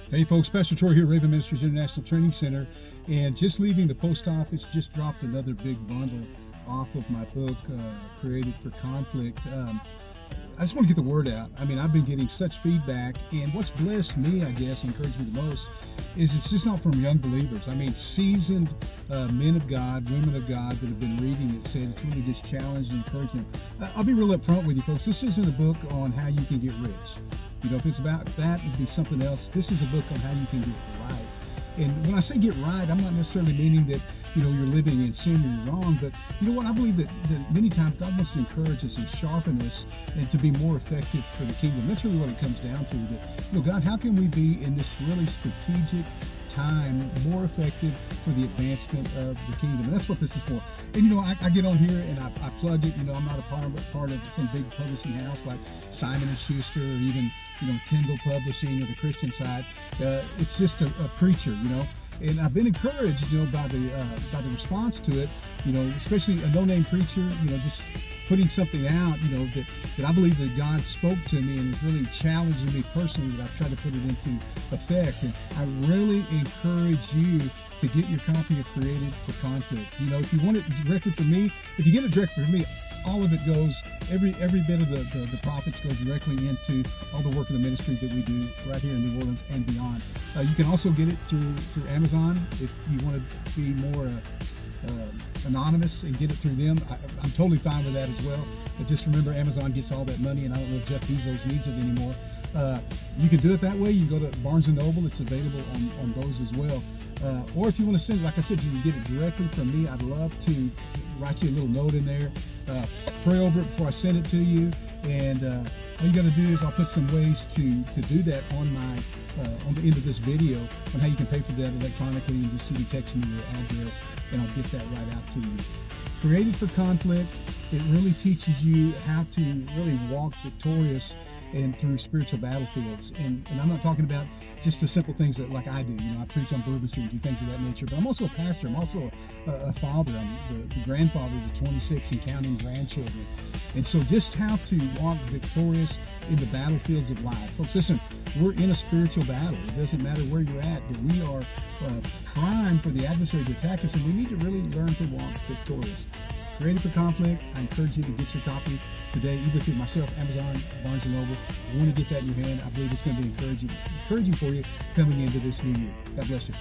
Hey folks, Pastor Troy here, Raven Ministries International Training Center, and just leaving the post office, just dropped another big bundle off of my book, Created for Conflict. I just want to get the word out. I mean, I've been getting such feedback, and what's blessed me, I guess, encouraged me the most, is it's just not from young believers. I mean, seasoned men of God, women of God that have been reading it said it's really just challenged and encouraged them. I'll be real upfront with you folks. This isn't a book on how you can get rich. You know, if it's about that, it'd be something else. This is a book on how you can get right. And when I say get right, I'm not necessarily meaning that, you know, you're living in sin or you're wrong, but you know what? I believe that many times God wants to encourage us and sharpen us and to be more effective for the kingdom. That's really what it comes down to. That, you know, God, how can we be in this really strategic time more effective for the advancement of the kingdom? And that's what this is for. And you know, I get on here and I plug it. You know, I'm not a part of some big publishing house like Simon & Schuster or even, you know, Tyndall Publishing or the Christian side. It's just a preacher, you know. And I've been encouraged, you know, by the response to it, you know, especially a no-name preacher, you know, just putting something out, you know, that I believe that God spoke to me and is really challenging me personally, that I've tried to put it into effect. And I really encourage you to get your copy of Created for Conflict. You know, if you want it directly from me, if you get it directly from me, all of it goes, every bit of the profits goes directly into all the work of the ministry that we do right here in New Orleans and beyond. You can also get it through Amazon if you want to be more anonymous and get it through them. I'm totally fine with that as well. But just remember, Amazon gets all that money, and I don't know if Jeff Bezos needs it anymore. You can do it that way. You can go to Barnes & Noble. It's available on those as well. Or if you want to send it, like I said, you can get it directly from me. I'd love to write you a little note in there. Pray over it before I send it to you. And all you got to do is I'll put some ways to do that on the end of this video on how you can pay for that electronically, and just you can text me your address and I'll get that right out to you. Created for Conflict, it really teaches you how to really walk victorious and through spiritual battlefields. And I'm not talking about just the simple things that like I do. You know, I preach on Bourbon Street and do things of that nature, but I'm also a pastor. I'm also a father. I'm the grandfather to 26 and counting grandchildren. And so just how to walk victorious in the battlefields of life. Folks, listen, we're in a spiritual battle. It doesn't matter where you're at, but we are primed for the adversary to attack us, and we need to really learn to walk victorious. Created for Conflict, I encourage you to get your copy today, either through myself, Amazon, Barnes & Noble. If you want to get that in your hand, I believe it's going to be encouraging for you coming into this new year. God bless you.